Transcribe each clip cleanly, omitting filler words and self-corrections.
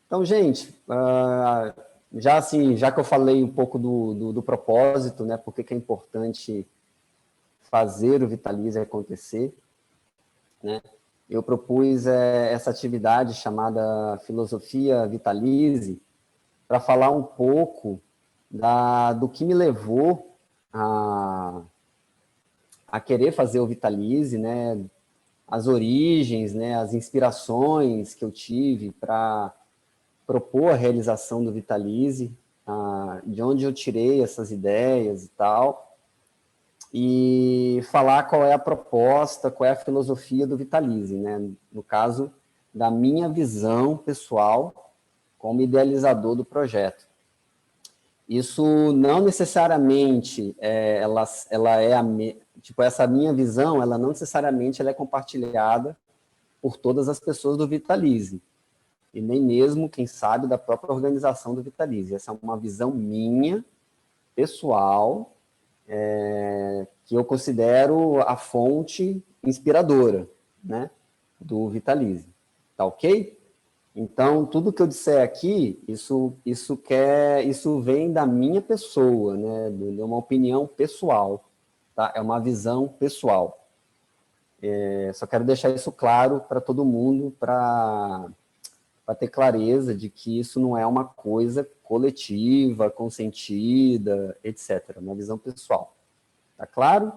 Então, gente, já assim, já que eu falei um pouco do propósito, né, por que é importante fazer o Vitalize acontecer, né, eu propus essa atividade chamada Filosofia Vitalize para falar um pouco do que me levou a querer fazer o Vitalize, né, as origens, né, as inspirações que eu tive para propor a realização do Vitalize, de onde eu tirei essas ideias e tal, e falar qual é a proposta, qual é a filosofia do Vitalize, né? No caso, da minha visão pessoal como idealizador do projeto. Isso não necessariamente, tipo, essa minha visão, ela não necessariamente ela é compartilhada por todas as pessoas do Vitalize, e nem mesmo, quem sabe, da própria organização do Vitalize. Essa é uma visão minha, pessoal, que eu considero a fonte inspiradora, né, do Vitalize. Tá ok? Então, tudo que eu disser aqui, isso vem da minha pessoa, né, de uma opinião pessoal, tá? É uma visão pessoal. Só quero deixar isso claro para todo mundo, para ter clareza de que isso não é uma coisa coletiva, consentida, etc. É uma visão pessoal. Tá claro?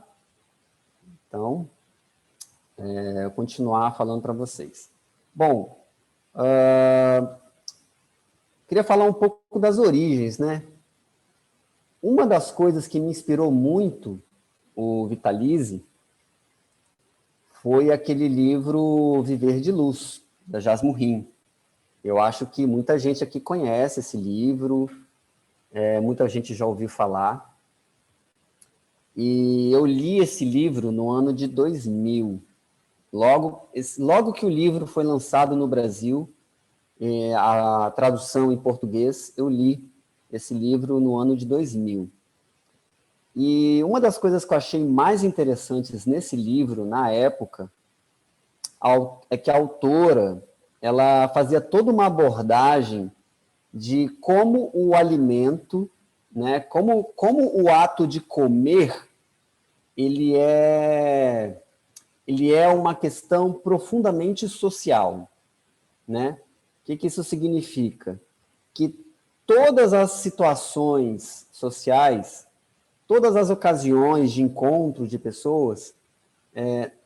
Então, eu vou continuar falando para vocês. Bom, queria falar um pouco das origens, né? Uma das coisas que me inspirou muito o Vitalize foi aquele livro Viver de Luz, da Jasmine Rim. Eu acho que muita gente aqui conhece esse livro, muita gente já ouviu falar. E eu li esse livro no ano de 2000. Logo que o livro foi lançado no Brasil, a tradução em português, eu li esse livro no ano de 2000. E uma das coisas que eu achei mais interessantes nesse livro, na época, é que a autora ela fazia toda uma abordagem de como o alimento, né, como o ato de comer, ele é uma questão profundamente social, né? O que isso significa? Que todas as situações sociais, todas as ocasiões de encontro de pessoas,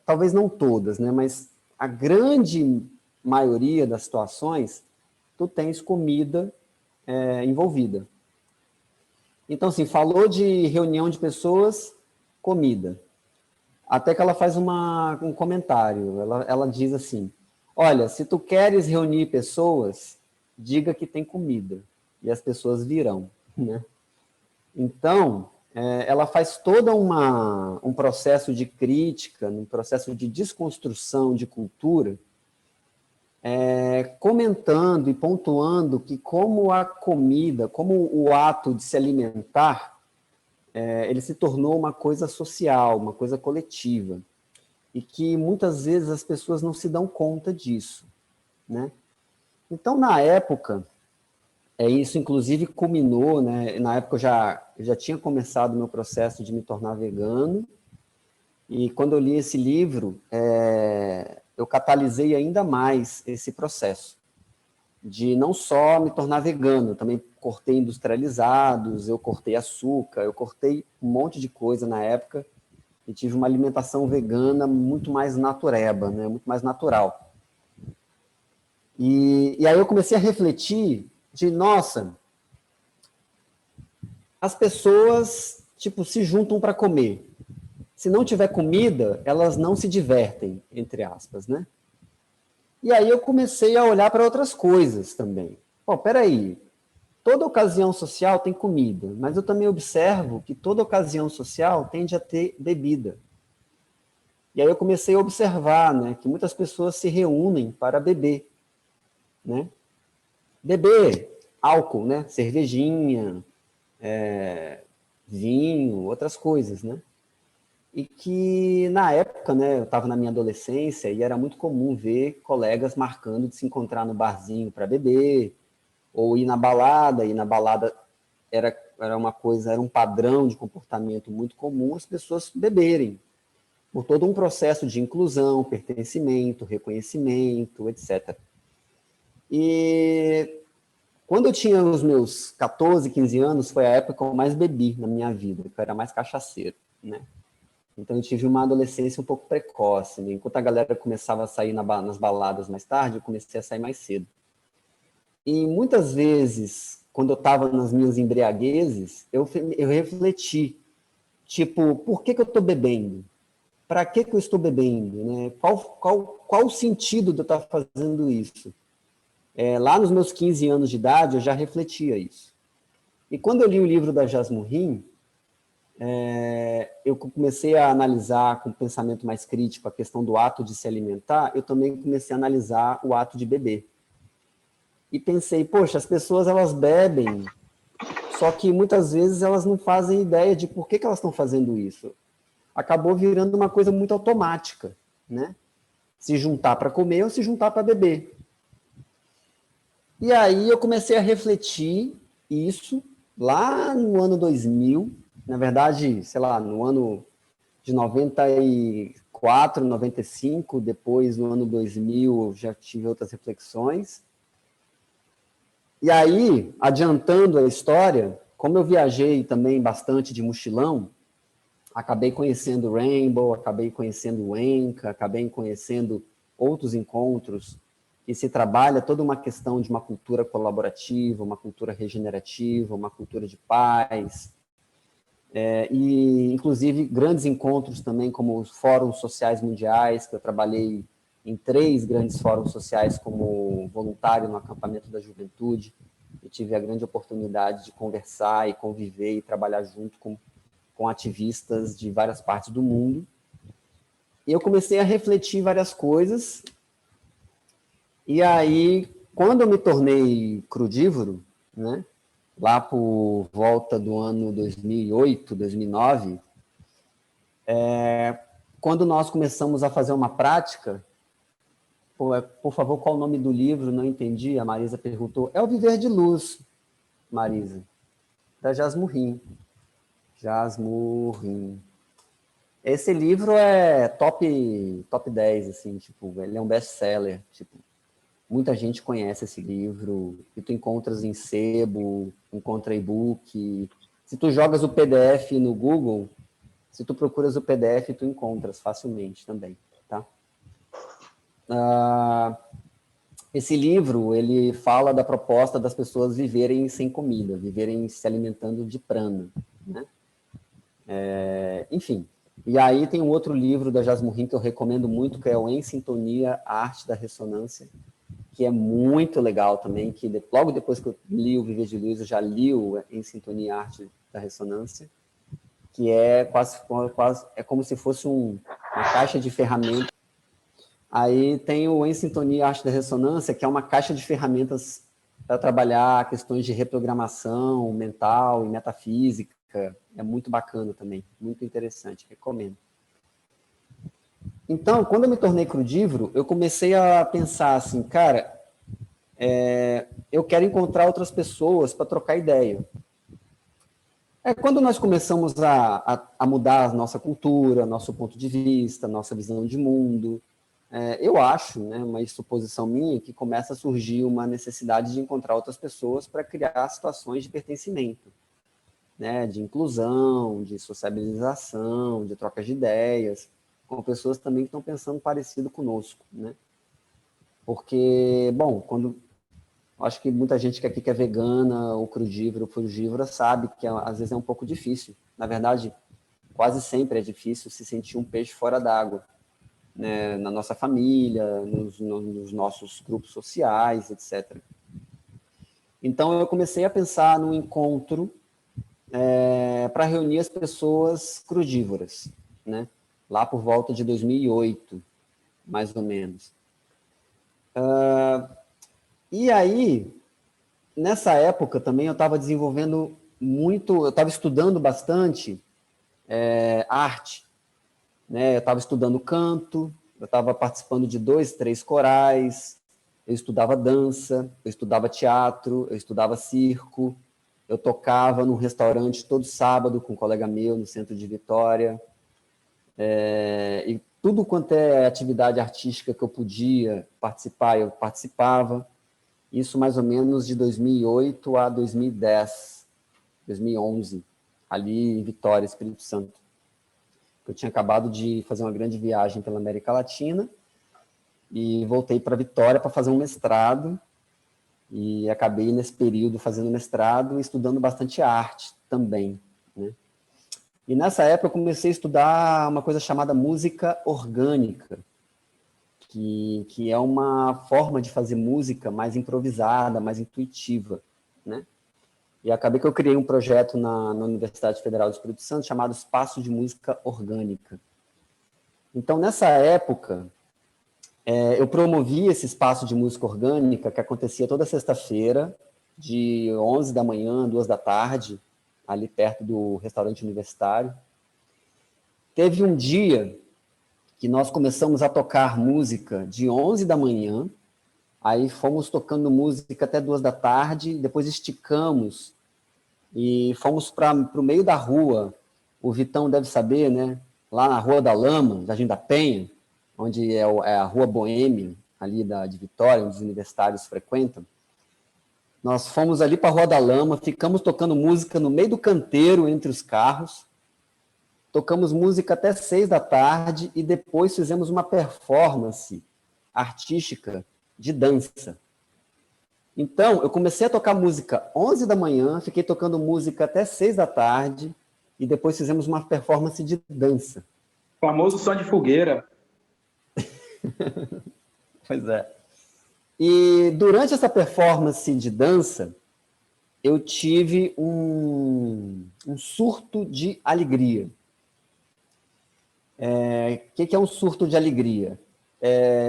talvez não todas, né, mas a grande maioria das situações, tu tens comida envolvida. Então, assim, falou de reunião de pessoas, comida. Até que ela faz um comentário, ela diz assim, olha, se tu queres reunir pessoas, diga que tem comida, e as pessoas virão, né? Então, ela faz todo um processo de crítica, um processo de desconstrução de cultura, comentando e pontuando que como a comida, como o ato de se alimentar, ele se tornou uma coisa social, uma coisa coletiva, e que muitas vezes as pessoas não se dão conta disso, né? Então, na época, isso inclusive culminou, né? Na época eu já tinha começado o meu processo de me tornar vegano, e quando eu li esse livro, eu catalisei ainda mais esse processo, de não só me tornar vegano, eu também cortei industrializados, eu cortei açúcar, eu cortei um monte de coisa na época, e tive uma alimentação vegana muito mais natureba, né? Muito mais natural. E aí eu comecei a refletir de, nossa, as pessoas, tipo, se juntam para comer. Se não tiver comida, elas não se divertem, entre aspas, né? E aí eu comecei a olhar para outras coisas também. Pô, peraí, toda ocasião social tem comida, mas eu também observo que toda ocasião social tende a ter bebida. E aí eu comecei a observar, né, que muitas pessoas se reúnem para beber, né? Beber álcool, né? Cervejinha, vinho, outras coisas, né? E que na época, né, eu estava na minha adolescência e era muito comum ver colegas marcando de se encontrar no barzinho para beber, ou ir na balada era uma coisa, era um padrão de comportamento muito comum as pessoas beberem, por todo um processo de inclusão, pertencimento, reconhecimento, etc. E quando eu tinha os meus 14, 15 anos, foi a época que eu mais bebi na minha vida, que eu era mais cachaceiro, né? Então eu tive uma adolescência um pouco precoce, né? Enquanto a galera começava a sair nas baladas mais tarde, eu comecei a sair mais cedo. E muitas vezes, quando eu estava nas minhas embriaguezes, eu refleti, tipo, por que eu estou bebendo? Para que eu estou bebendo? Né? Qual o sentido de eu estar fazendo isso? Lá nos meus 15 anos de idade, eu já refletia isso. E quando eu li o livro da Jasmine, eu comecei a analisar com um pensamento mais crítico a questão do ato de se alimentar, eu também comecei a analisar o ato de beber. E pensei, poxa, as pessoas elas bebem, só que muitas vezes elas não fazem ideia de por que elas estão fazendo isso. Acabou virando uma coisa muito automática, né? Se juntar para comer ou se juntar para beber. E aí eu comecei a refletir isso lá no ano 2000, na verdade, sei lá, no ano de 94, 95, depois no ano 2000 eu já tive outras reflexões. E aí, adiantando a história, como eu viajei também bastante de mochilão, acabei conhecendo o Rainbow, acabei conhecendo o Enca, acabei conhecendo outros encontros que se trabalha toda uma questão de uma cultura colaborativa, uma cultura regenerativa, uma cultura de paz, e inclusive grandes encontros também, como os fóruns sociais mundiais, que eu trabalhei em 3 grandes fóruns sociais como voluntário no acampamento da juventude. Eu tive a grande oportunidade de conversar e conviver e trabalhar junto com ativistas de várias partes do mundo. E eu comecei a refletir várias coisas. E aí, quando eu me tornei crudívoro, né, lá por volta do ano 2008, 2009, quando nós começamos a fazer uma prática, por favor, qual o nome do livro? Não entendi, a Marisa perguntou. É O Viver de Luz, Marisa, da Jasmine. Jasmine. Esse livro é top 10, assim, tipo, ele é um best-seller, tipo, muita gente conhece esse livro, e tu encontras em sebo, encontra e-book. Se tu jogas o PDF no Google, se tu procuras o PDF, tu encontras facilmente também, tá? Esse livro, ele fala da proposta das pessoas viverem sem comida, viverem se alimentando de prana, né? Enfim, e aí tem um outro livro da Jasmine que eu recomendo muito, que é o Em Sintonia, a Arte da Ressonância, que é muito legal também, que logo depois que eu li o Viver de Luz, eu já li o Em Sintonia, a Arte da Ressonância, que é quase é como se fosse uma caixa de ferramentas. Aí tem o Em Sintonia, a Arte da Ressonância, que é uma caixa de ferramentas para trabalhar questões de reprogramação mental e metafísica. É muito bacana também, muito interessante, recomendo. Então, quando eu me tornei crudívoro, eu comecei a pensar assim, cara, eu quero encontrar outras pessoas para trocar ideia. Quando nós começamos a mudar a nossa cultura, nosso ponto de vista, nossa visão de mundo, eu acho, né, uma suposição minha, que começa a surgir uma necessidade de encontrar outras pessoas para criar situações de pertencimento, né, de inclusão, de sociabilização, de troca de ideias, com pessoas também que estão pensando parecido conosco, né? Porque, bom, acho que muita gente que aqui que é vegana, ou crudívora, ou frugívora, sabe que às vezes é um pouco difícil. Na verdade, quase sempre é difícil se sentir um peixe fora d'água, né? Na nossa família, nos nossos grupos sociais, etc. Então, eu comecei a pensar num encontro para reunir as pessoas crudívoras, né? Lá por volta de 2008, mais ou menos. E aí, nessa época também eu estava desenvolvendo muito, eu estava estudando bastante arte, né? Eu estava estudando canto, eu estava participando de 2, 3 corais, eu estudava dança, eu estudava teatro, eu estudava circo, eu tocava num restaurante todo sábado com um colega meu no centro de Vitória, e tudo quanto é atividade artística que eu podia participar, eu participava. Isso mais ou menos de 2008 a 2010, 2011, ali em Vitória, Espírito Santo. Eu tinha acabado de fazer uma grande viagem pela América Latina e voltei para Vitória para fazer um mestrado, e acabei nesse período fazendo mestrado e estudando bastante arte também, né? E nessa época eu comecei a estudar uma coisa chamada música orgânica, que é uma forma de fazer música mais improvisada, mais intuitiva, né? E acabei que eu criei um projeto na Universidade Federal do Espírito Santo chamado Espaço de Música Orgânica. Então, nessa época, eu promovi esse espaço de música orgânica que acontecia toda sexta-feira, de 11 da manhã, 2 da tarde, ali perto do restaurante universitário. Teve um dia que nós começamos a tocar música de 11 da manhã, aí fomos tocando música até 2 da tarde, depois esticamos e fomos para o meio da rua. O Vitão deve saber, né? Lá na Rua da Lama, Jardim da Penha, onde é a Rua Boêmia, ali de Vitória, onde os universitários frequentam. Nós fomos ali para a Rua da Lama, ficamos tocando música no meio do canteiro, entre os carros, tocamos música até 6 da tarde e depois fizemos uma performance artística de dança. Então, eu comecei a tocar música 11 da manhã, fiquei tocando música até 6 da tarde e depois fizemos uma performance de dança. O famoso som de fogueira. Pois é. E durante essa performance de dança, eu tive um surto de alegria. O que é um surto de alegria?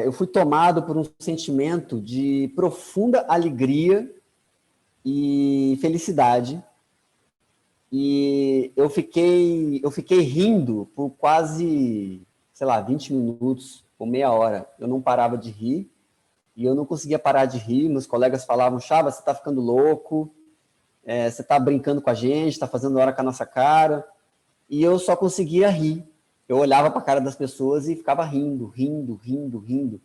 Eu fui tomado por um sentimento de profunda alegria e felicidade, e eu fiquei rindo por quase, sei lá, 20 minutos ou meia hora. Eu não parava de rir, e eu não conseguia parar de rir. Meus colegas falavam: Chava, você está ficando louco, você está brincando com a gente, está fazendo hora com a nossa cara, e eu só conseguia rir. Eu olhava para a cara das pessoas e ficava rindo, rindo, rindo, rindo.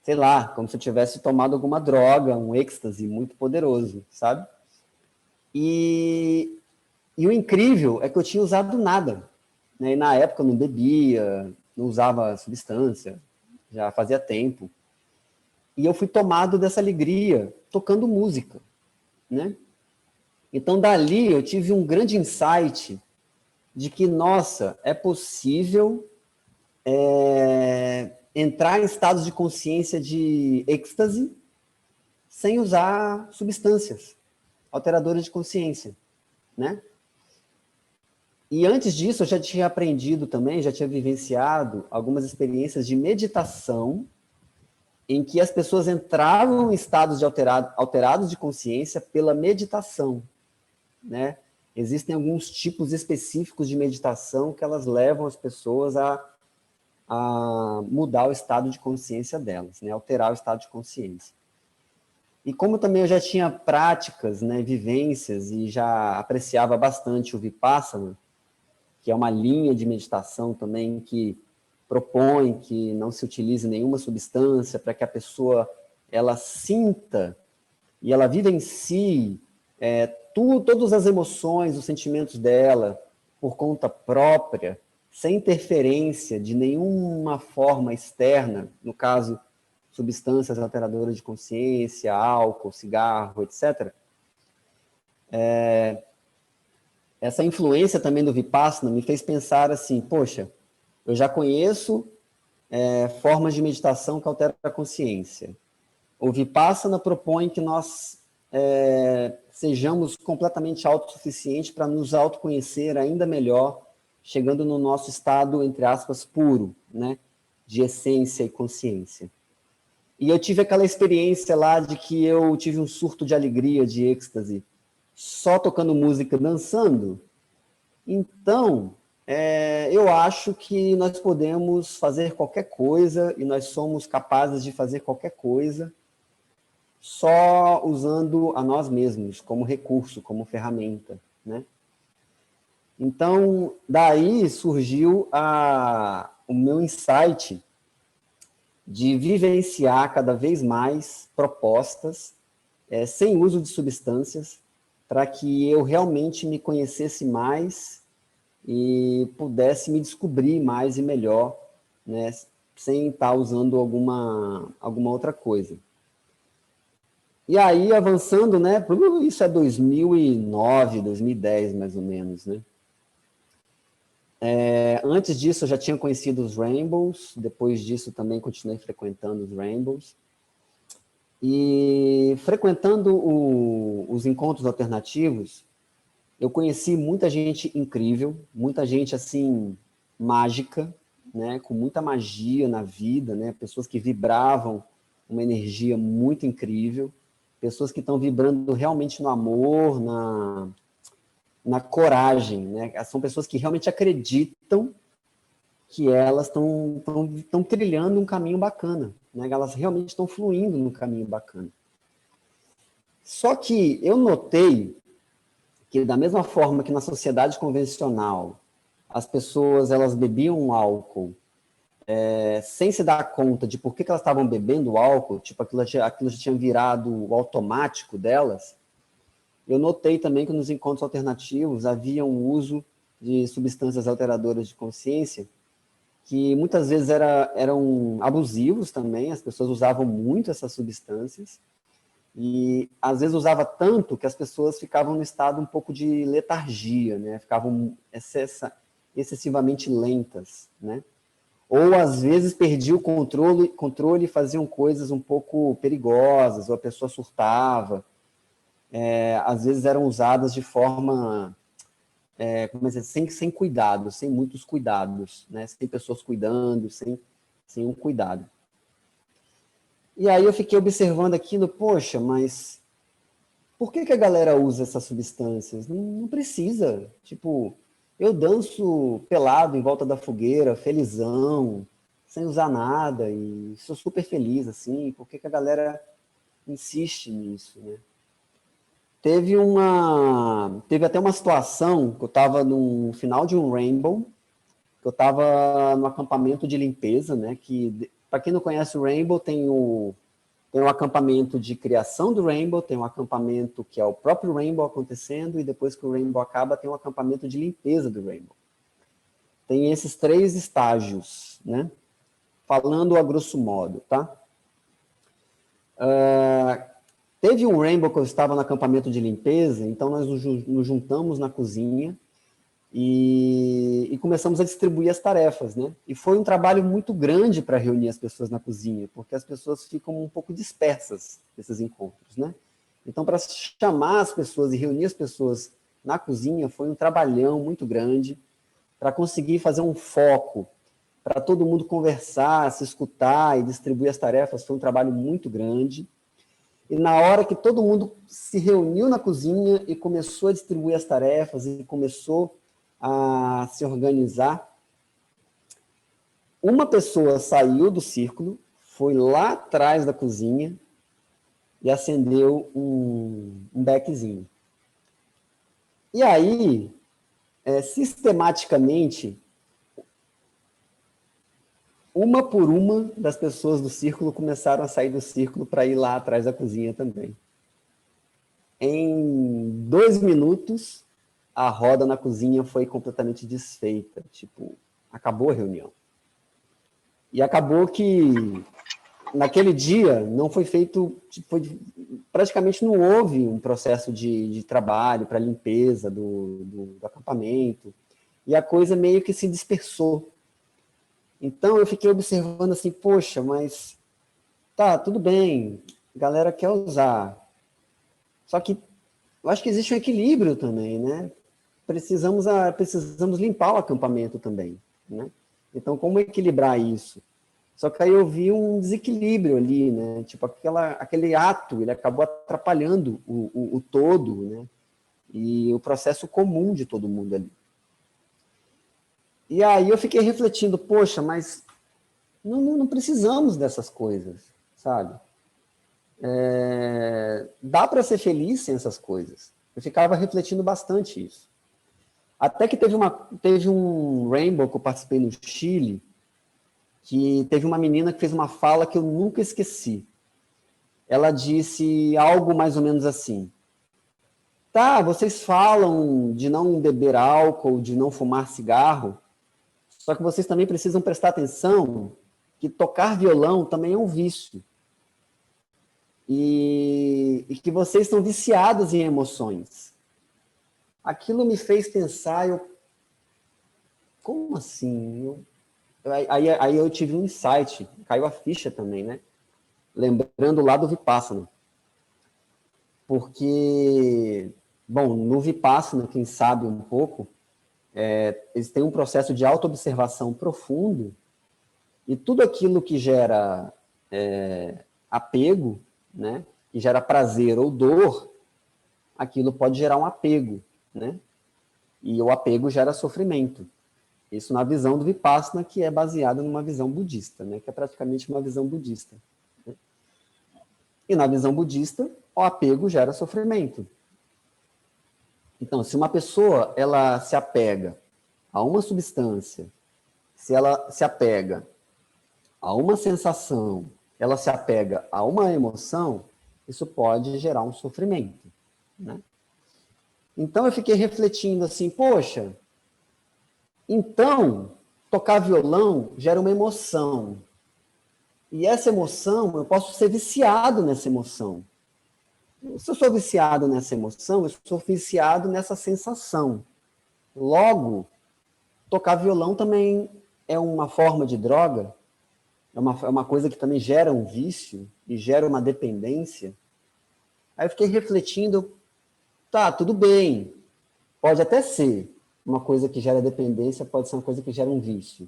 Sei lá, como se eu tivesse tomado alguma droga, um êxtase muito poderoso, sabe? E o incrível é que eu tinha usado nada, né? E na época eu não bebia, não usava substância, já fazia tempo. E eu fui tomado dessa alegria tocando música, né? Então, dali eu tive um grande insight de que, nossa, é possível entrar em estados de consciência de êxtase sem usar substâncias alteradoras de consciência, né? E antes disso, eu já tinha aprendido também, já tinha vivenciado algumas experiências de meditação em que as pessoas entravam em estados de alterados de consciência pela meditação, né? Existem alguns tipos específicos de meditação que elas levam as pessoas a mudar o estado de consciência delas, né? Alterar o estado de consciência. E como também eu já tinha práticas, né, vivências, e já apreciava bastante o Vipassana, que é uma linha de meditação também que propõe que não se utilize nenhuma substância para que a pessoa ela sinta e ela vivencie todas as emoções, os sentimentos dela por conta própria, sem interferência de nenhuma forma externa, no caso, substâncias alteradoras de consciência, álcool, cigarro, etc. Essa influência também do Vipassana me fez pensar assim, poxa, eu já conheço formas de meditação que alteram a consciência. O Vipassana propõe que nós sejamos completamente autossuficientes para nos autoconhecer ainda melhor, chegando no nosso estado, entre aspas, puro, né, de essência e consciência. E eu tive aquela experiência lá de que eu tive um surto de alegria, de êxtase, só tocando música, dançando. Então, eu acho que nós podemos fazer qualquer coisa e nós somos capazes de fazer qualquer coisa só usando a nós mesmos como recurso, como ferramenta, né? Então, daí surgiu o meu insight de vivenciar cada vez mais propostas sem uso de substâncias, para que eu realmente me conhecesse mais e pudesse me descobrir mais e melhor, né, sem estar usando alguma outra coisa. E aí, avançando, né, isso é 2009, 2010, mais ou menos, né? Antes disso, eu já tinha conhecido os Rainbows, depois disso também continuei frequentando os Rainbows. E frequentando os encontros alternativos, eu conheci muita gente incrível, muita gente, assim, mágica, né, com muita magia na vida, né, pessoas que vibravam uma energia muito incrível, pessoas que estão vibrando realmente no amor, na coragem, né, são pessoas que realmente acreditam que elas estão trilhando um caminho bacana, né, elas realmente estão fluindo num caminho bacana. Só que eu notei que da mesma forma que na sociedade convencional as pessoas elas bebiam álcool sem se dar conta de por que elas estavam bebendo álcool, tipo aquilo já tinha virado o automático delas, eu notei também que nos encontros alternativos havia um uso de substâncias alteradoras de consciência que muitas vezes eram abusivos também, as pessoas usavam muito essas substâncias, e às vezes usava tanto que as pessoas ficavam no estado um pouco de letargia, né? Ficavam excessivamente lentas, né? Ou às vezes perdiam o controle e faziam coisas um pouco perigosas, ou a pessoa surtava. Às vezes eram usadas de forma, como dizer, sem cuidado, sem muitos cuidados, né? Sem pessoas cuidando, sem um cuidado. E aí eu fiquei observando aquilo, poxa, mas por que a galera usa essas substâncias? Não precisa. Tipo, eu danço pelado em volta da fogueira, felizão, sem usar nada, e sou super feliz, assim. Por que a galera insiste nisso, né? Teve até uma situação que eu estava no final de um Rainbow, que eu estava no acampamento de limpeza, né? Que, para quem não conhece o Rainbow, tem um acampamento de criação do Rainbow, tem um acampamento que é o próprio Rainbow acontecendo, e depois que o Rainbow acaba, tem um acampamento de limpeza do Rainbow. Tem esses 3 estágios, né? Falando a grosso modo, tá? Teve um Rainbow que eu estava no acampamento de limpeza, então nós nos juntamos na cozinha e começamos a distribuir as tarefas, né? E foi um trabalho muito grande para reunir as pessoas na cozinha, porque as pessoas ficam um pouco dispersas nesses encontros, né? Então, para chamar as pessoas e reunir as pessoas na cozinha, foi um trabalhão muito grande para conseguir fazer um foco, para todo mundo conversar, se escutar e distribuir as tarefas, foi um trabalho muito grande. E na hora que todo mundo se reuniu na cozinha e começou a distribuir as tarefas e começou a se organizar, uma pessoa saiu do círculo, foi lá atrás da cozinha e acendeu um beckzinho. E aí, sistematicamente, uma por uma das pessoas do círculo começaram a sair do círculo para ir lá atrás da cozinha também. Em 2 minutos, a roda na cozinha foi completamente desfeita. Tipo, acabou a reunião. E acabou que, naquele dia, não foi feito... praticamente não houve um processo de trabalho para limpeza do acampamento. E a coisa meio que se dispersou. Então, eu fiquei observando assim, poxa, mas tá, tudo bem, a galera quer usar. Só que eu acho que existe um equilíbrio também, né? Precisamos limpar o acampamento também, né? Então, como equilibrar isso? Só que aí eu vi um desequilíbrio ali, né? Tipo, aquele ato, ele acabou atrapalhando o todo, né? E o processo comum de todo mundo ali. E aí eu fiquei refletindo, poxa, mas não precisamos dessas coisas, sabe? dá para ser feliz sem essas coisas. Eu ficava refletindo bastante isso. Até que teve um Rainbow que eu participei no Chile, que teve uma menina que fez uma fala que eu nunca esqueci. Ela disse algo mais ou menos assim: tá, vocês falam de não beber álcool, de não fumar cigarro, só que vocês também precisam prestar atenção que tocar violão também é um vício. E que vocês estão viciados em emoções. Aquilo me fez pensar, como assim? Aí eu tive um insight, caiu a ficha também, né? Lembrando lá do Vipassana. Porque, bom, no Vipassana, quem sabe um pouco, eles têm um processo de autoobservação profundo, e tudo aquilo que gera apego, né, que gera prazer ou dor, aquilo pode gerar um apego, né? E o apego gera sofrimento. Isso na visão do Vipassana, que é baseada numa visão budista, né, que é praticamente uma visão budista. Né? E na visão budista, o apego gera sofrimento. Então, se uma pessoa ela se apega a uma substância, se ela se apega a uma sensação, ela se apega a uma emoção, isso pode gerar um sofrimento, né? Então eu fiquei refletindo assim, poxa, então tocar violão gera uma emoção. E essa emoção, eu posso ser viciado nessa emoção. Se eu sou viciado nessa emoção, eu sou viciado nessa sensação. Logo, tocar violão também é uma forma de droga, é uma coisa que também gera um vício e gera uma dependência. Aí eu fiquei refletindo, tá, tudo bem, pode até ser uma coisa que gera dependência, pode ser uma coisa que gera um vício.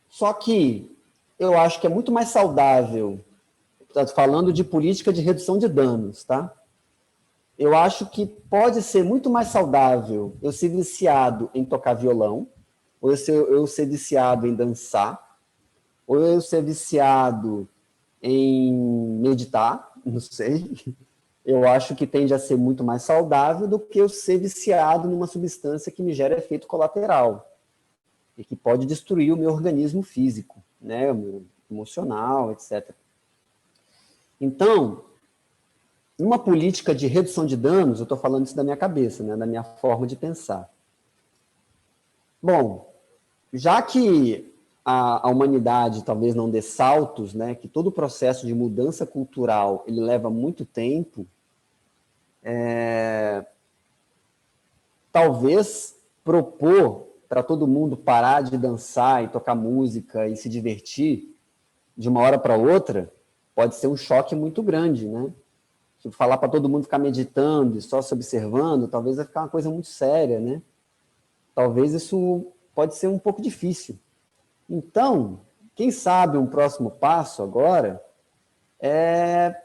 Só que eu acho que é muito mais saudável, falando de política de redução de danos, tá? Eu acho que pode ser muito mais saudável eu ser viciado em tocar violão, ou eu ser viciado em dançar, ou eu ser viciado em meditar, não sei. Eu acho que tende a ser muito mais saudável do que eu ser viciado numa substância que me gera efeito colateral e que pode destruir o meu organismo físico, né, o meu emocional, etc. Então, uma política de redução de danos, eu estou falando isso da minha cabeça, né, da minha forma de pensar. Bom, já que a humanidade talvez não dê saltos, né, que todo o processo de mudança cultural ele leva muito tempo, talvez propor para todo mundo parar de dançar e tocar música e se divertir de uma hora para outra pode ser um choque muito grande, né? Se falar para todo mundo ficar meditando e só se observando, talvez vai ficar uma coisa muito séria, né? Talvez isso pode ser um pouco difícil. Então, quem sabe um próximo passo agora é,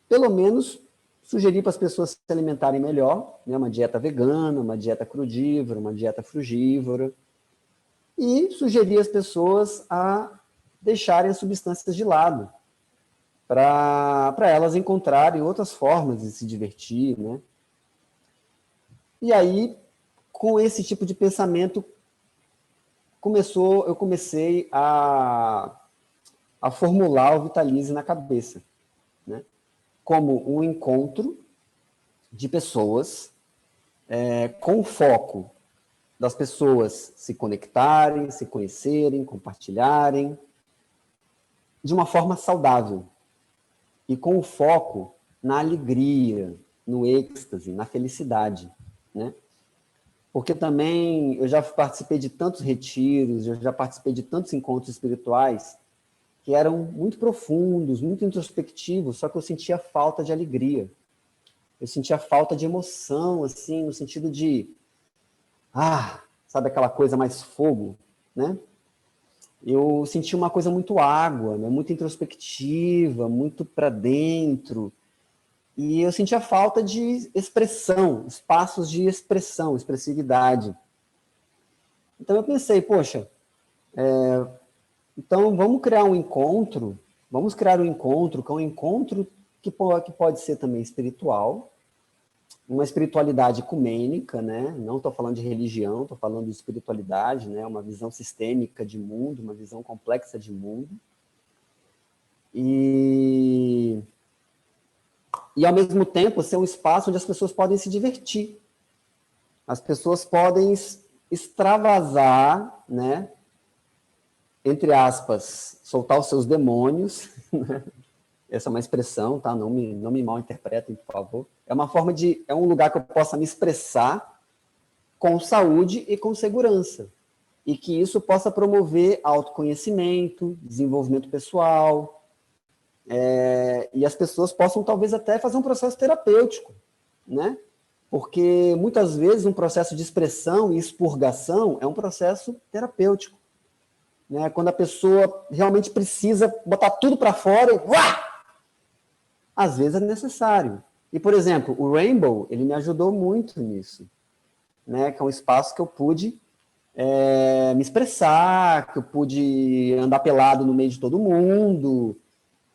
pelo menos, sugerir para as pessoas se alimentarem melhor, né? Uma dieta vegana, uma dieta crudívora, uma dieta frugívora, e sugerir às pessoas a deixarem as substâncias de lado, para elas encontrarem outras formas de se divertir, né? E aí, com esse tipo de pensamento, eu comecei a formular o Vitalize na cabeça, né? Como um encontro de pessoas com foco das pessoas se conectarem, se conhecerem, compartilharem, de uma forma saudável e com o foco na alegria, no êxtase, na felicidade, né? Porque também eu já participei de tantos retiros, eu já participei de tantos encontros espirituais que eram muito profundos, muito introspectivos, só que eu sentia falta de alegria. Eu sentia falta de emoção, assim, no sentido de, sabe aquela coisa mais fogo, né? Eu sentia uma coisa muito água, né? Muito introspectiva, muito para dentro. E eu sentia falta de expressão, espaços de expressão, expressividade. Então eu pensei, poxa, então vamos criar um encontro que é um encontro que pode ser também espiritual, uma espiritualidade ecumênica, né? Não estou falando de religião, estou falando de espiritualidade, né? Uma visão sistêmica de mundo, uma visão complexa de mundo. E ao mesmo tempo, ser um espaço onde as pessoas podem se divertir. As pessoas podem extravasar, né? Entre aspas, soltar os seus demônios, né? Essa é uma expressão, tá? Não me mal interpretem, por favor. É um lugar que eu possa me expressar com saúde e com segurança. E que isso possa promover autoconhecimento, desenvolvimento pessoal, e as pessoas possam talvez até fazer um processo terapêutico, né? Porque muitas vezes um processo de expressão e expurgação é um processo terapêutico, né? Quando a pessoa realmente precisa botar tudo para fora e às vezes é necessário. E, por exemplo, o Rainbow, ele me ajudou muito nisso, né? Que é um espaço que eu pude me expressar, que eu pude andar pelado no meio de todo mundo,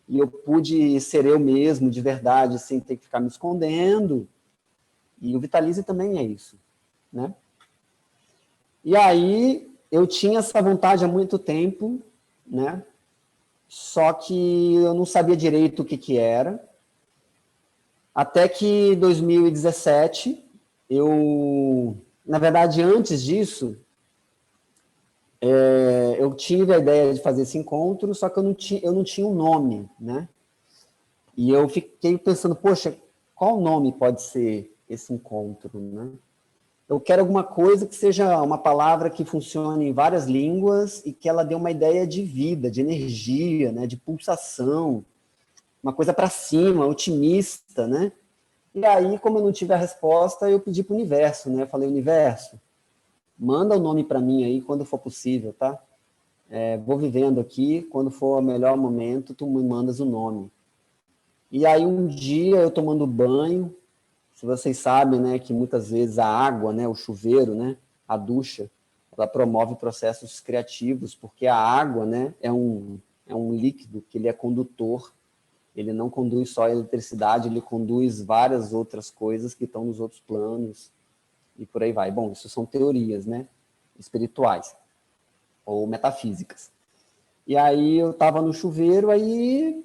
e eu pude ser eu mesmo, de verdade, sem ter que ficar me escondendo. E o Vitalize também é isso, né? E aí, eu tinha essa vontade há muito tempo, né? Só que eu não sabia direito o que era. Até que 2017, na verdade, antes disso, eu tive a ideia de fazer esse encontro, só que eu não tinha um nome, né? E eu fiquei pensando, poxa, qual nome pode ser esse encontro, né? Eu quero alguma coisa que seja uma palavra que funcione em várias línguas e que ela dê uma ideia de vida, de energia, né? De pulsação, uma coisa para cima, otimista, né? E aí, como eu não tive a resposta, eu pedi para o universo, né? Eu falei, universo, manda o nome para mim aí quando for possível, tá? Vou vivendo aqui, quando for o melhor momento, tu me mandas o nome. E aí, um dia, eu tomando banho, se vocês sabem, né, que muitas vezes a água, né, o chuveiro, né, a ducha, ela promove processos criativos, porque a água, né, é um líquido que ele é condutor. Ele não conduz só a eletricidade, ele conduz várias outras coisas que estão nos outros planos e por aí vai. Bom, isso são teorias, né, espirituais ou metafísicas. E aí eu estava no chuveiro, aí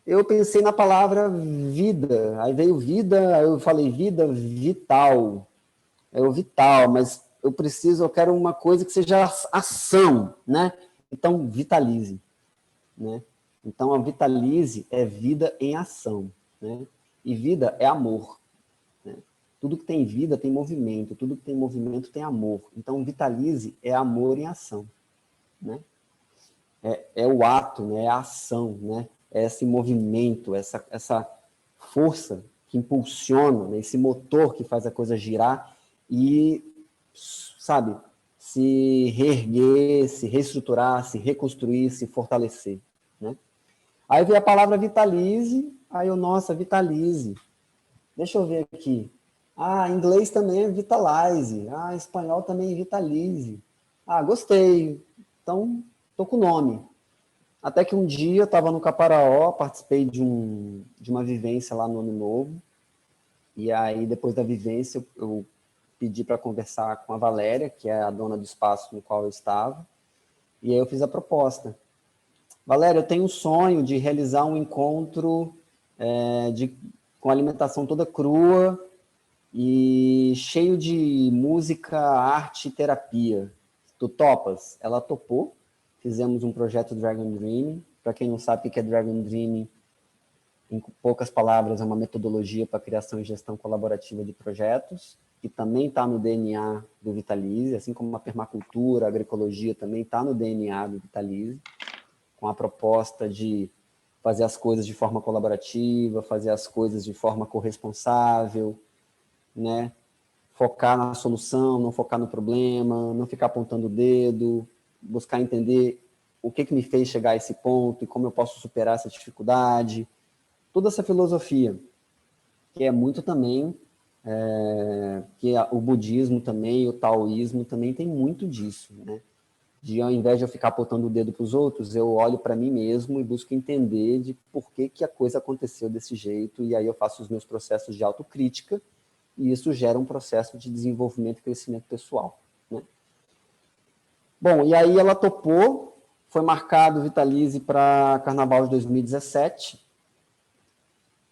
eu pensei na palavra vida. Aí veio vida, aí eu falei vida vital. É o vital, mas eu quero uma coisa que seja ação, né? Então, vitalize, né? Então, a Vitalize é vida em ação, né? E vida é amor, né? Tudo que tem vida tem movimento, tudo que tem movimento tem amor. Então, Vitalize é amor em ação, né? É o ato, né? É a ação, né? É esse movimento, essa força que impulsiona, né? Esse motor que faz a coisa girar e, sabe, se reerguer, se reestruturar, se reconstruir, se fortalecer, né? Aí veio a palavra vitalize, aí eu, nossa, vitalize. Deixa eu ver aqui. Ah, inglês também é vitalize. Ah, espanhol também é vitalize. Ah, gostei. Então, tô com o nome. Até que um dia eu estava no Caparaó, participei de uma vivência lá no Ano Novo. E aí, depois da vivência, eu pedi para conversar com a Valéria, que é a dona do espaço no qual eu estava. E aí eu fiz a proposta. Valéria, eu tenho um sonho de realizar um encontro com alimentação toda crua e cheio de música, arte e terapia. Tu topas? Ela topou. Fizemos um projeto Dragon Dreaming. Para quem não sabe o que é Dragon Dreaming, em poucas palavras, é uma metodologia para criação e gestão colaborativa de projetos, que também está no DNA do Vitalize, assim como a permacultura, a agroecologia também está no DNA do Vitalize, com a proposta de fazer as coisas de forma colaborativa, fazer as coisas de forma corresponsável, né? Focar na solução, não focar no problema, não ficar apontando o dedo, buscar entender o que me fez chegar a esse ponto e como eu posso superar essa dificuldade. Toda essa filosofia, que é muito também, o budismo também, o taoísmo também tem muito disso, né? de ao invés de eu ficar apontando o dedo para os outros, eu olho para mim mesmo e busco entender de por que a coisa aconteceu desse jeito, e aí eu faço os meus processos de autocrítica, e isso gera um processo de desenvolvimento e crescimento pessoal, né? Bom, e aí ela topou, foi marcado o Vitalize para Carnaval de 2017,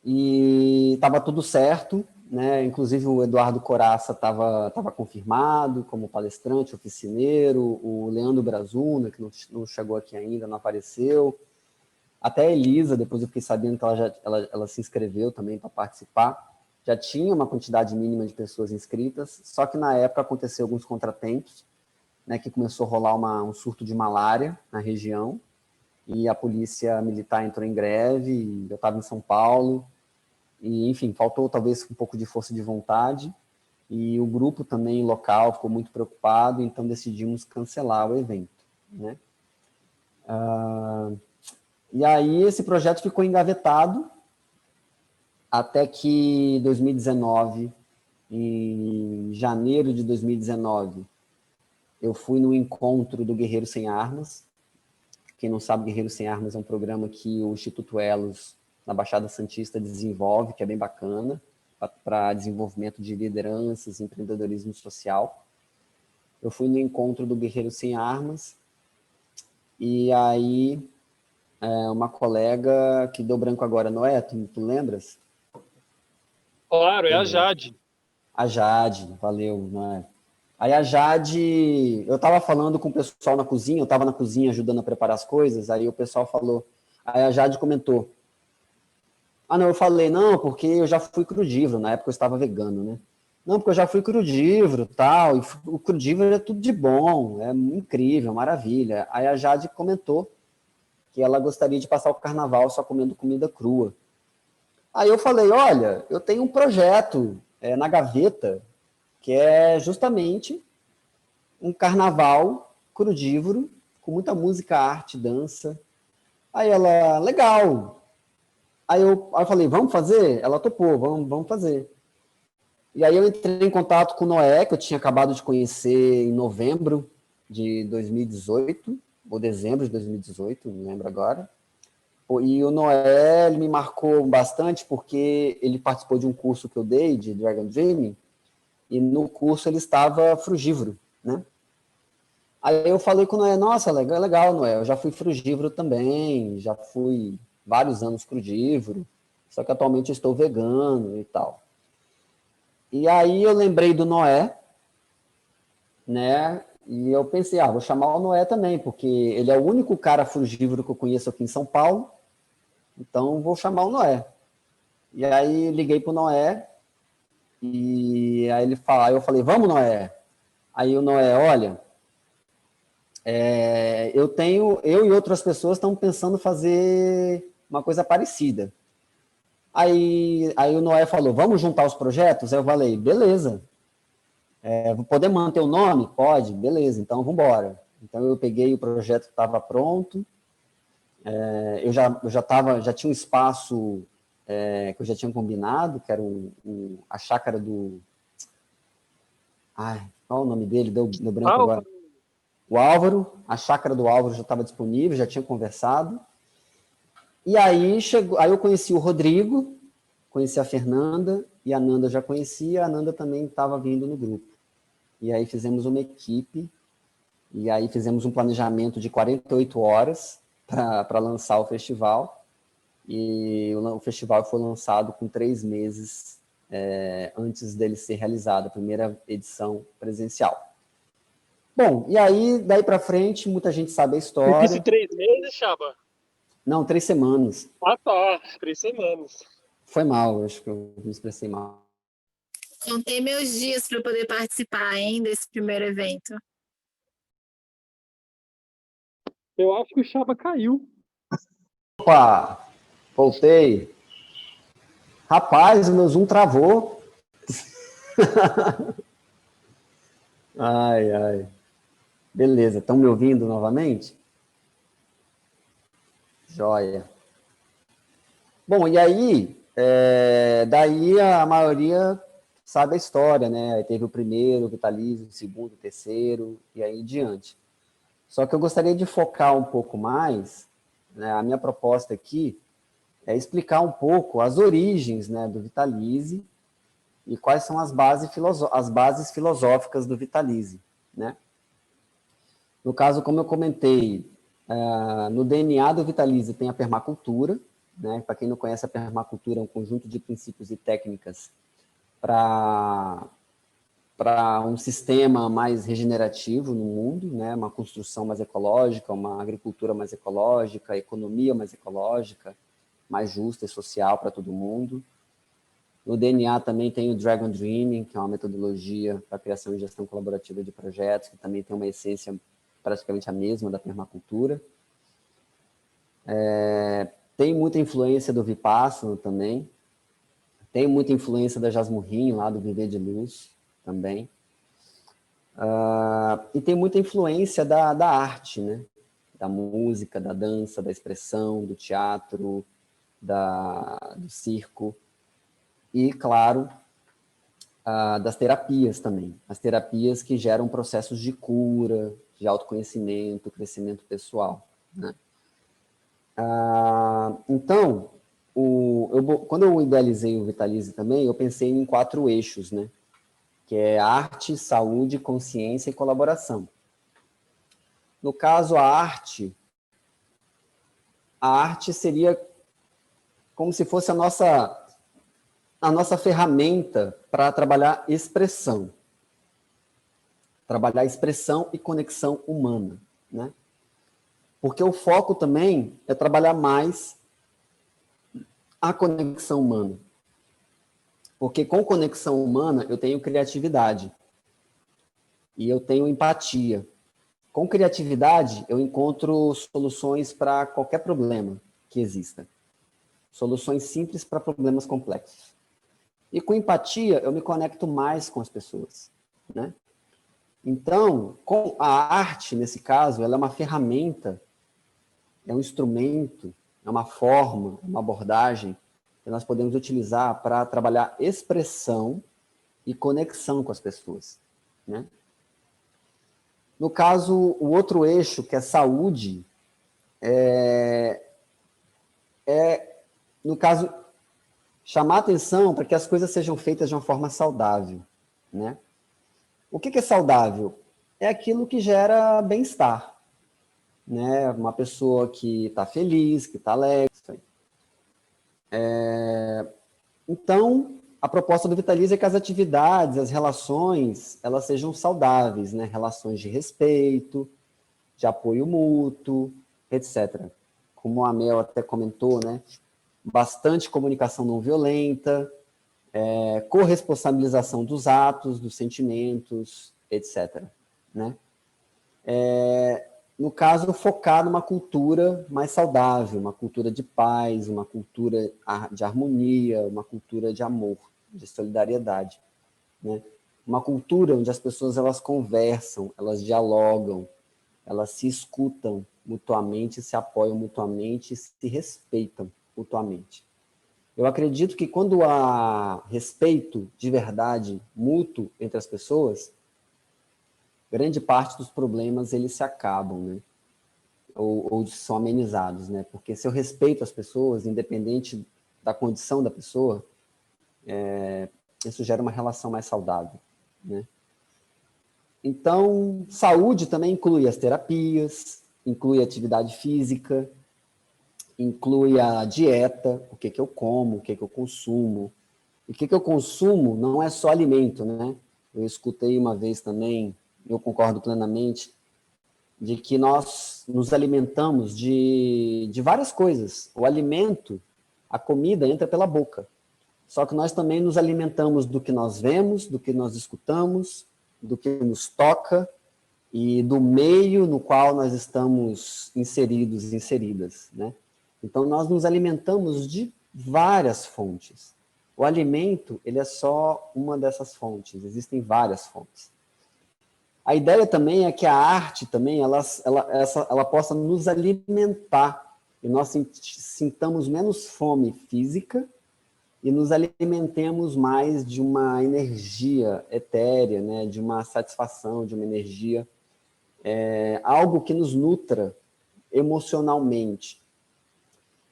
e estava tudo certo, né? Inclusive o Eduardo Coraça estava confirmado como palestrante, oficineiro, o Leandro Brazuna, que não chegou aqui ainda, não apareceu, até a Elisa, depois eu fiquei sabendo que ela se inscreveu também para participar, já tinha uma quantidade mínima de pessoas inscritas, só que na época aconteceu alguns contratempos, né, que começou a rolar um surto de malária na região, e a polícia militar entrou em greve, e eu estava em São Paulo, e, enfim, faltou talvez um pouco de força de vontade, e o grupo também local ficou muito preocupado, então decidimos cancelar o evento, né? E aí esse projeto ficou engavetado, até que 2019, em janeiro de 2019, eu fui no encontro do Guerreiro Sem Armas. Quem não sabe, Guerreiro Sem Armas é um programa que o Instituto Elos, na Baixada Santista, desenvolve, que é bem bacana, para desenvolvimento de lideranças, empreendedorismo social. Eu fui no encontro do Guerreiro Sem Armas, e aí uma colega que deu branco agora, Noé, tu lembras? Claro, é a Jade. A Jade, valeu, Noé. Aí a Jade, eu estava falando com o pessoal na cozinha, eu estava na cozinha ajudando a preparar as coisas, aí o pessoal falou, aí a Jade comentou, não, eu falei, não, porque eu já fui crudívoro, na época eu estava vegano, né? Não, porque eu já fui crudívoro, tal, e o crudívoro é tudo de bom, é incrível, maravilha. Aí a Jade comentou que ela gostaria de passar o carnaval só comendo comida crua. Aí eu falei, olha, eu tenho um projeto na gaveta, que é justamente um carnaval crudívoro, com muita música, arte, dança. Aí ela, legal. Aí eu falei, vamos fazer? Ela topou, vamos fazer. E aí eu entrei em contato com o Noé, que eu tinha acabado de conhecer em novembro de 2018, ou dezembro de 2018, não lembro agora. E o Noé, ele me marcou bastante porque ele participou de um curso que eu dei, de Dragon Dreaming, e no curso ele estava frugívoro, né? Aí eu falei com o Noé, nossa, legal, Noé, eu já fui frugívoro também, já fui vários anos crudívoro, só que atualmente eu estou vegano e tal. E aí eu lembrei do Noé, né, e eu pensei, vou chamar o Noé também, porque ele é o único cara frugívoro que eu conheço aqui em São Paulo, então vou chamar o Noé. E aí liguei pro Noé, e aí eu falei, vamos, Noé? Aí o Noé, olha, eu e outras pessoas estamos pensando fazer uma coisa parecida. Aí o Noé falou, vamos juntar os projetos? Aí eu falei, beleza. Vou poder manter o nome? Pode, beleza, então vamos embora. Então eu peguei o projeto que estava pronto, eu já tinha um espaço que eu já tinha combinado, que era a chácara do... qual é o nome dele? Deu branco agora. O Álvaro, a chácara do Álvaro já estava disponível, já tinha conversado. E aí eu conheci o Rodrigo, conheci a Fernanda, e a Nanda já conhecia, a Nanda também estava vindo no grupo. E aí fizemos uma equipe, e aí fizemos um planejamento de 48 horas para lançar o festival, e o festival foi lançado com 3 meses antes dele ser realizado, a primeira edição presencial. Bom, e aí, daí para frente, muita gente sabe a história. Você disse 3 meses, Chaba? Não, 3 semanas. Tá, 3 semanas. Foi mal, acho que eu me expressei mal. Contei meus dias para poder participar, hein, desse primeiro evento. Eu acho que o Chaba caiu. Opa, voltei. Rapaz, o meu Zoom travou. Ai. Beleza, estão me ouvindo novamente? Joia. Bom, e aí, daí a maioria sabe a história, né? Aí teve o primeiro, o Vitalize, o segundo, o terceiro, e aí em diante. Só que eu gostaria de focar um pouco mais, né, a minha proposta aqui é explicar um pouco as origens, né, do Vitalize e quais são as bases filosóficas do Vitalize, né? No caso, como eu comentei, no DNA do Vitalize tem a permacultura, né? Para quem não conhece, a permacultura é um conjunto de princípios e técnicas para um sistema mais regenerativo no mundo, né? Uma construção mais ecológica, uma agricultura mais ecológica, economia mais ecológica, mais justa e social para todo mundo. No DNA também tem o Dragon Dreaming, que é uma metodologia para criação e gestão colaborativa de projetos, que também tem uma essência praticamente a mesma da permacultura. Tem muita influência do Vipassana também, tem muita influência da Jasmurrim, lá do Viver de Luz, também. E tem muita influência da arte, né? Da música, da dança, da expressão, do teatro, do circo. E, claro, das terapias também. As terapias que geram processos de cura, de autoconhecimento, crescimento pessoal, né? Então, quando eu idealizei o Vitalize também, eu pensei em 4 eixos, né? Que é arte, saúde, consciência e colaboração. No caso, a arte seria como se fosse a nossa ferramenta para trabalhar expressão. Trabalhar expressão e conexão humana, né? Porque o foco também é trabalhar mais a conexão humana. Porque com conexão humana eu tenho criatividade e eu tenho empatia. Com criatividade eu encontro soluções para qualquer problema que exista. Soluções simples para problemas complexos. E com empatia eu me conecto mais com as pessoas, né? Então, com a arte, nesse caso, ela é uma ferramenta, é um instrumento, é uma forma, é uma abordagem que nós podemos utilizar para trabalhar expressão e conexão com as pessoas, né? No caso, o outro eixo, que é saúde, no caso, chamar atenção para que as coisas sejam feitas de uma forma saudável, né? O que é saudável? É aquilo que gera bem-estar, né? Uma pessoa que está feliz, que está alegre. Então, a proposta do Vitalize é que as atividades, as relações, elas sejam saudáveis, né? Relações de respeito, de apoio mútuo, etc. Como a Mel até comentou, né? Bastante comunicação não violenta, corresponsabilização dos atos, dos sentimentos, etc. Né? No caso, focar numa cultura mais saudável, uma cultura de paz, uma cultura de harmonia, uma cultura de amor, de solidariedade, né? Uma cultura onde as pessoas elas conversam, elas dialogam, elas se escutam mutuamente, se apoiam mutuamente, se respeitam mutuamente. Eu acredito que quando há respeito de verdade mútuo entre as pessoas, grande parte dos problemas eles se acabam, né? Ou são amenizados, né? Porque se eu respeito as pessoas, independente da condição da pessoa, isso gera uma relação mais saudável, né? Então, saúde também inclui as terapias, inclui a atividade física, inclui a dieta, o que eu como, o que eu consumo. E o que eu consumo não é só alimento, né? Eu escutei uma vez também, eu concordo plenamente, de que nós nos alimentamos de várias coisas. O alimento, a comida entra pela boca. Só que nós também nos alimentamos do que nós vemos, do que nós escutamos, do que nos toca e do meio no qual nós estamos inseridos e inseridas, né? Então, nós nos alimentamos de várias fontes. O alimento, ele é só uma dessas fontes, existem várias fontes. A ideia também é que a arte também, ela possa nos alimentar e nós sintamos menos fome física e nos alimentemos mais de uma energia etérea, né? De uma satisfação, de uma energia algo que nos nutra emocionalmente.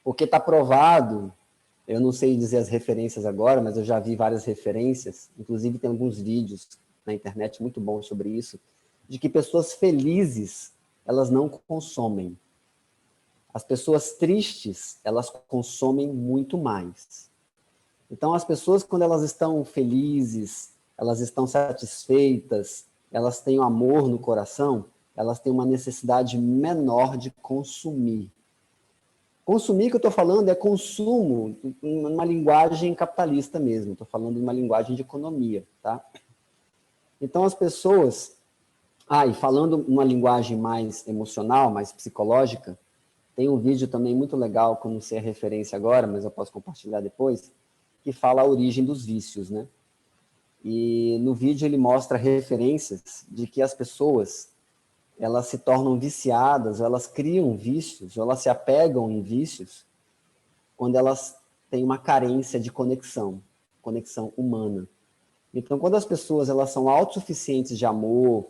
Porque está provado, eu não sei dizer as referências agora, mas eu já vi várias referências, inclusive tem alguns vídeos na internet muito bons sobre isso, de que pessoas felizes, elas não consomem. As pessoas tristes, elas consomem muito mais. Então, as pessoas, quando elas estão felizes, elas estão satisfeitas, elas têm amor no coração, elas têm uma necessidade menor de consumir. Consumir, que eu estou falando, é consumo, numa linguagem capitalista mesmo, estou falando de uma linguagem de economia, tá? Então, as pessoas... e falando uma linguagem mais emocional, mais psicológica, tem um vídeo também muito legal, que eu não sei a referência agora, mas eu posso compartilhar depois, que fala a origem dos vícios, né? E no vídeo ele mostra referências de que as pessoas, elas se tornam viciadas, ou elas criam vícios, ou elas se apegam em vícios, quando elas têm uma carência de conexão humana. Então, quando as pessoas elas são autossuficientes de amor,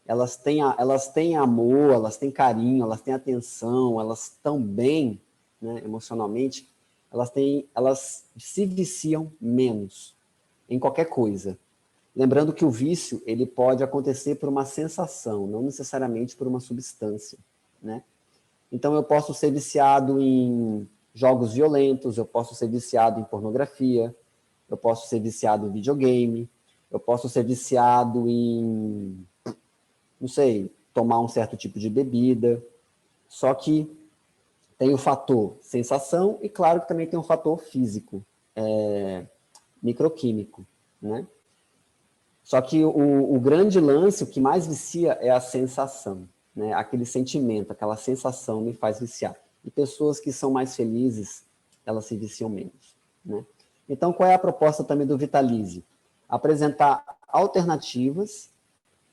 elas têm amor, elas têm carinho, elas têm atenção, elas estão bem, né, emocionalmente, elas se viciam menos em qualquer coisa. Lembrando que o vício, ele pode acontecer por uma sensação, não necessariamente por uma substância, né? Então, eu posso ser viciado em jogos violentos, eu posso ser viciado em pornografia, eu posso ser viciado em videogame, eu posso ser viciado em, não sei, tomar um certo tipo de bebida. Só que tem o fator sensação e, claro, que também tem o fator físico, microquímico, né? Só que o grande lance, o que mais vicia é a sensação, né? Aquele sentimento, aquela sensação me faz viciar. E pessoas que são mais felizes, elas se viciam menos, né? Então, qual é a proposta também do Vitalize? Apresentar alternativas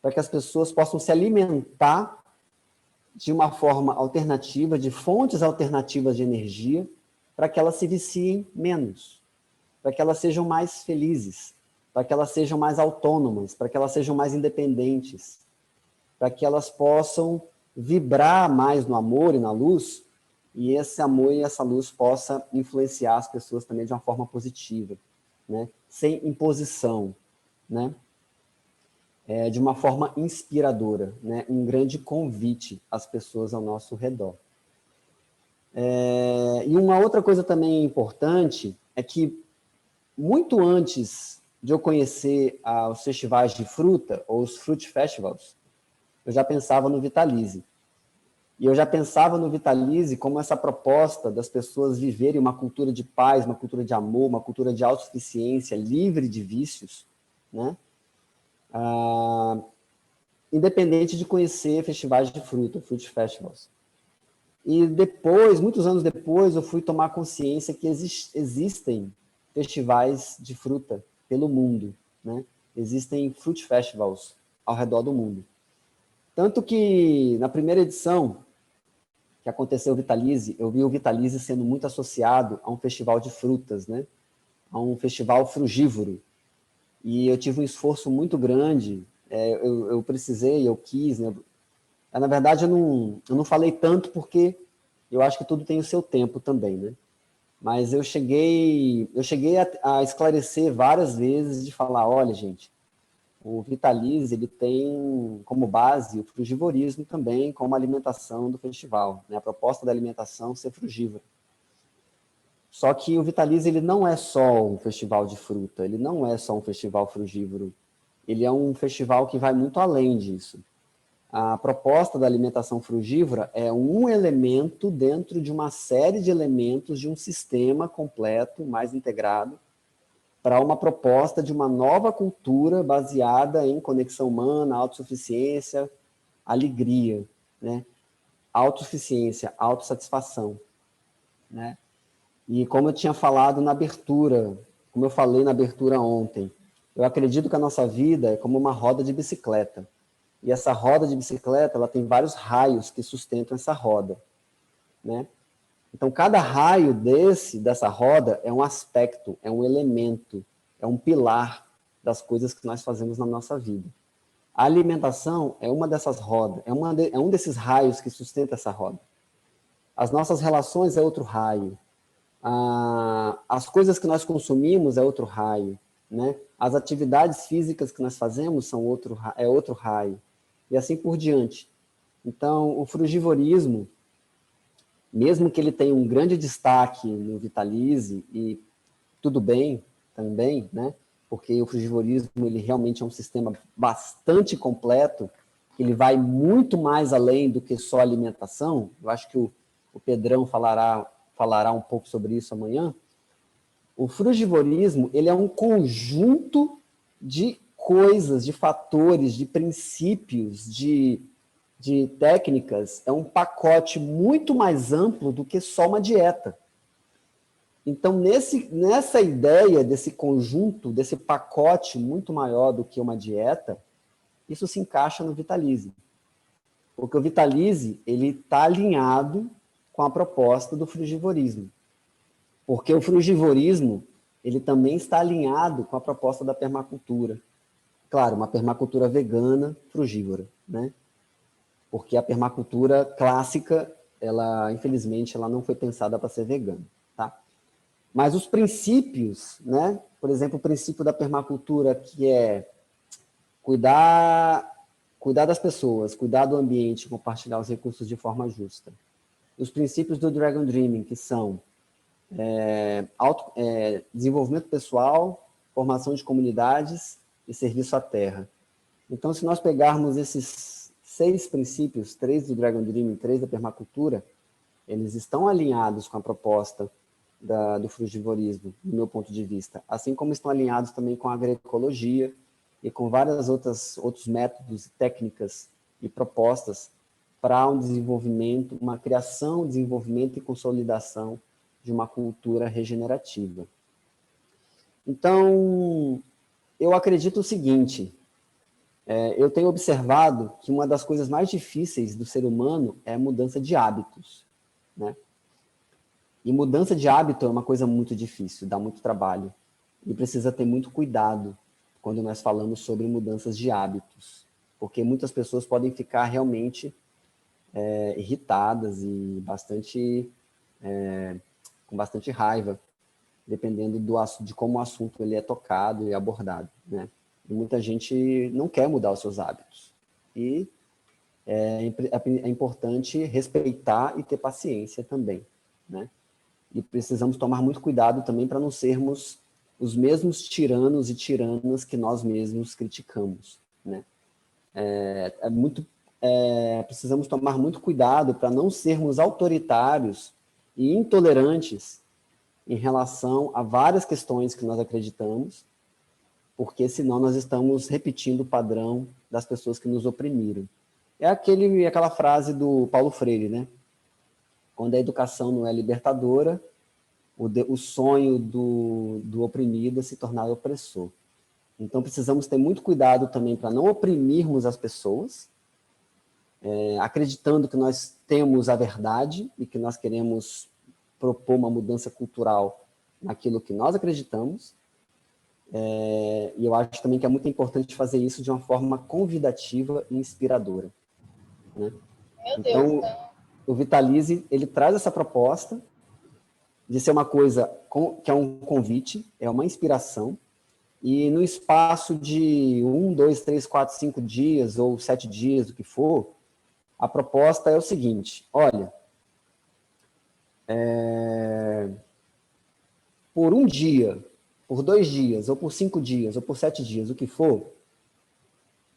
para que as pessoas possam se alimentar de uma forma alternativa, de fontes alternativas de energia, para que elas se viciem menos, para que elas sejam mais felizes, para que elas sejam mais autônomas, para que elas sejam mais independentes, para que elas possam vibrar mais no amor e na luz, e esse amor e essa luz possa influenciar as pessoas também de uma forma positiva, né? Sem imposição, né? De uma forma inspiradora, né? Um grande convite às pessoas ao nosso redor. E uma outra coisa também importante é que, muito antes de eu conhecer os festivais de fruta, ou os Fruit Festivals, eu já pensava no Vitalize. E eu já pensava no Vitalize como essa proposta das pessoas viverem uma cultura de paz, uma cultura de amor, uma cultura de autossuficiência, livre de vícios, né? Independente de conhecer festivais de fruta, Fruit Festivals. E depois, muitos anos depois, eu fui tomar consciência que existem festivais de fruta pelo mundo, né? Existem Fruit Festivals ao redor do mundo. Tanto que, na primeira edição que aconteceu o Vitalize, eu vi o Vitalize sendo muito associado a um festival de frutas, né? A um festival frugívoro. E eu tive um esforço muito grande, eu precisei, eu quis, né? Na verdade, eu não falei tanto porque eu acho que tudo tem o seu tempo também, né? Mas eu cheguei a esclarecer várias vezes de falar, olha, gente, o Vitalize, ele tem como base o frugivorismo também, como alimentação do festival, né? A proposta da alimentação ser frugívora. Só que o Vitalize, ele não é só um festival de fruta, ele não é só um festival frugívoro, ele é um festival que vai muito além disso. A proposta da alimentação frugívora é um elemento dentro de uma série de elementos de um sistema completo, mais integrado, para uma proposta de uma nova cultura baseada em conexão humana, autossuficiência, alegria, né? Autossuficiência, autossatisfação, né? E como eu tinha falado na abertura, como eu falei na abertura ontem, eu acredito que a nossa vida é como uma roda de bicicleta. E essa roda de bicicleta, ela tem vários raios que sustentam essa roda, né? Então, cada raio dessa roda é um aspecto, é um elemento, é um pilar das coisas que nós fazemos na nossa vida. A alimentação é uma dessas rodas, é um desses raios que sustenta essa roda. As nossas relações é outro raio. As coisas que nós consumimos é outro raio, né? As atividades físicas que nós fazemos é outro raio, e assim por diante. Então, o frugivorismo, mesmo que ele tenha um grande destaque no Vitalize, e tudo bem também, né? Porque o frugivorismo ele realmente é um sistema bastante completo, ele vai muito mais além do que só alimentação. Eu acho que o Pedrão falará um pouco sobre isso amanhã. O frugivorismo ele é um conjunto de coisas, de fatores, de princípios, de técnicas, é um pacote muito mais amplo do que só uma dieta. Então, nessa ideia desse conjunto, desse pacote muito maior do que uma dieta, isso se encaixa no Vitalize. Porque o Vitalize está alinhado com a proposta do frugivorismo. Porque o frugivorismo ele também está alinhado com a proposta da permacultura. Claro, uma permacultura vegana, frugívora, né? Porque a permacultura clássica, infelizmente, ela não foi pensada para ser vegana, tá? Mas os princípios, né? Por exemplo, o princípio da permacultura, que é cuidar das pessoas, cuidar do ambiente, compartilhar os recursos de forma justa. Os princípios do Dragon Dreaming, que são desenvolvimento pessoal, formação de comunidades e serviço à terra. Então, se nós pegarmos esses 6 princípios, 3 do Dragon Dreaming, 3 da permacultura, eles estão alinhados com a proposta do frugivorismo, do meu ponto de vista, assim como estão alinhados também com a agroecologia e com vários outros métodos, técnicas e propostas para um desenvolvimento, uma criação, desenvolvimento e consolidação de uma cultura regenerativa. Então, eu acredito o seguinte, eu tenho observado que uma das coisas mais difíceis do ser humano é a mudança de hábitos, né? E mudança de hábito é uma coisa muito difícil, dá muito trabalho. E precisa ter muito cuidado quando nós falamos sobre mudanças de hábitos. Porque muitas pessoas podem ficar realmente irritadas e com bastante raiva, dependendo de como o assunto ele é tocado e abordado, né? E muita gente não quer mudar os seus hábitos. E é importante respeitar e ter paciência também, né? E precisamos tomar muito cuidado também para não sermos os mesmos tiranos e tiranas que nós mesmos criticamos, né? Precisamos tomar muito cuidado para não sermos autoritários e intolerantes em relação a várias questões que nós acreditamos, porque senão nós estamos repetindo o padrão das pessoas que nos oprimiram. É aquela frase do Paulo Freire, né? Quando a educação não é libertadora, o sonho do oprimido é se tornar opressor. Então, precisamos ter muito cuidado também para não oprimirmos as pessoas, acreditando que nós temos a verdade e que nós queremos propor uma mudança cultural naquilo que nós acreditamos. E eu acho também que é muito importante fazer isso de uma forma convidativa e inspiradora, né? Então, o Vitalize, ele traz essa proposta de ser uma coisa que é um convite, é uma inspiração, e no espaço de 1, 2, 3, 4, 5 dias, ou 7 dias, o que for, a proposta é o seguinte, olha, por 1 dia, por 2 dias, ou por 5 dias, ou por 7 dias, o que for,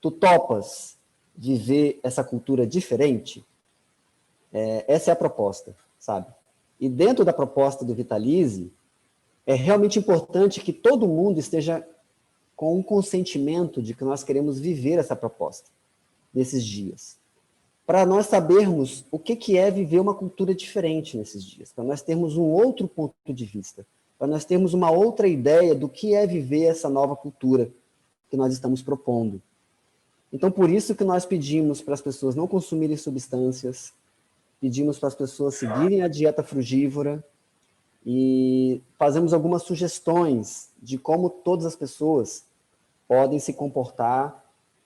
tu topas viver essa cultura diferente? Essa é a proposta, sabe? E dentro da proposta do Vitalize, é realmente importante que todo mundo esteja com um consentimento de que nós queremos viver essa proposta nesses dias. Para nós sabermos o que é viver uma cultura diferente nesses dias, para nós termos um outro ponto de vista, para nós termos uma outra ideia do que é viver essa nova cultura que nós estamos propondo. Então, por isso que nós pedimos para as pessoas não consumirem substâncias, pedimos para as pessoas seguirem a dieta frugívora e fazemos algumas sugestões de como todas as pessoas podem se comportar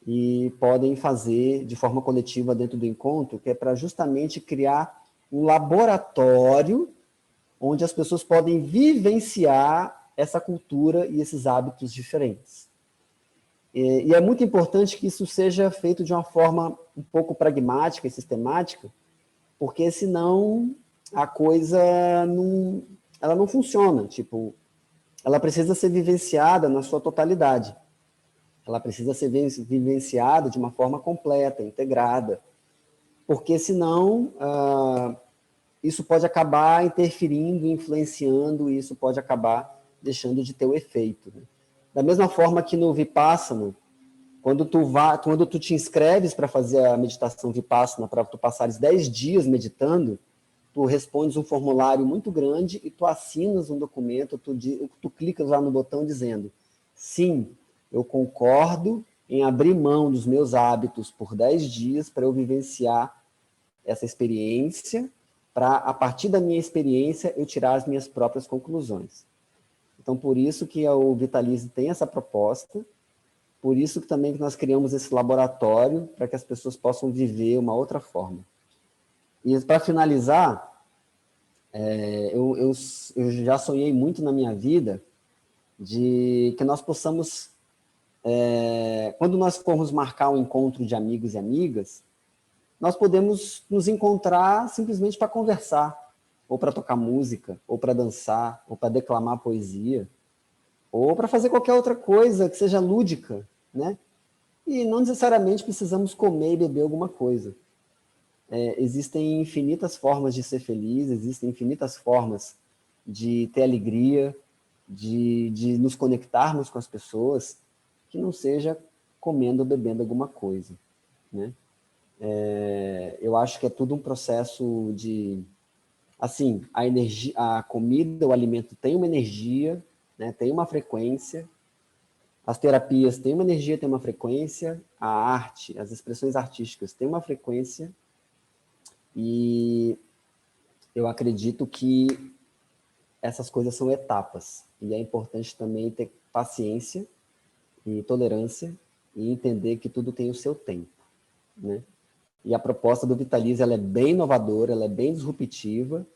e podem fazer de forma coletiva dentro do encontro, que é para justamente criar um laboratório onde as pessoas podem vivenciar essa cultura e esses hábitos diferentes. E é muito importante que isso seja feito de uma forma um pouco pragmática e sistemática, porque senão a coisa ela não funciona. Tipo, ela precisa ser vivenciada na sua totalidade. Ela precisa ser vivenciada de uma forma completa, integrada, porque senão isso pode acabar interferindo, influenciando, e isso pode acabar deixando de ter o efeito, né? Da mesma forma que no Vipassana, quando tu te inscreves para fazer a meditação Vipassana, para tu passares 10 dias meditando, tu respondes um formulário muito grande e tu assinas um documento, tu clicas lá no botão dizendo: sim, eu concordo em abrir mão dos meus hábitos por 10 dias para eu vivenciar essa experiência, para, a partir da minha experiência, eu tirar as minhas próprias conclusões. Então, por isso que o Vitalize tem essa proposta, por isso que também nós criamos esse laboratório, para que as pessoas possam viver uma outra forma. E, para finalizar, eu já sonhei muito na minha vida de que nós possamos, quando nós formos marcar um encontro de amigos e amigas, nós podemos nos encontrar simplesmente para conversar, ou para tocar música, ou para dançar, ou para declamar poesia, ou para fazer qualquer outra coisa que seja lúdica, né? E não necessariamente precisamos comer e beber alguma coisa. Existem infinitas formas de ser feliz, existem infinitas formas de ter alegria, de nos conectarmos com as pessoas, que não seja comendo ou bebendo alguma coisa, né? Eu acho que é tudo um processo de... Assim, a comida, o alimento tem uma energia, né, tem uma frequência, as terapias têm uma energia, têm uma frequência, a arte, as expressões artísticas têm uma frequência, e eu acredito que essas coisas são etapas, e é importante também ter paciência e tolerância, e entender que tudo tem o seu tempo, né? E a proposta do Vitalize, ela é bem inovadora, ela é bem disruptiva,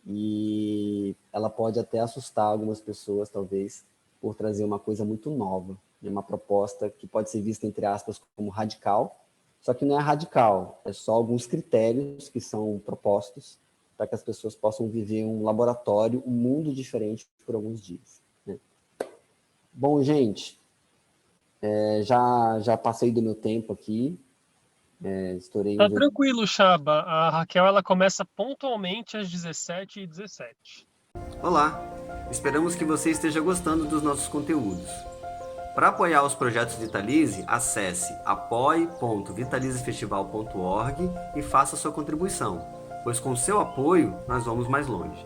e ela pode até assustar algumas pessoas, talvez, por trazer uma coisa muito nova, né? Uma proposta que pode ser vista, entre aspas, como radical, só que não é radical, é só alguns critérios que são propostos para que as pessoas possam viver um laboratório, um mundo diferente por alguns dias, né? Bom, gente, já passei do meu tempo aqui, estourei Tá tranquilo, Chaba. A Raquel ela começa pontualmente às 17h17. Olá, esperamos que você esteja gostando dos nossos conteúdos. Para apoiar os projetos Vitalize, acesse apoie.vitalizefestival.org e faça sua contribuição, pois com seu apoio nós vamos mais longe.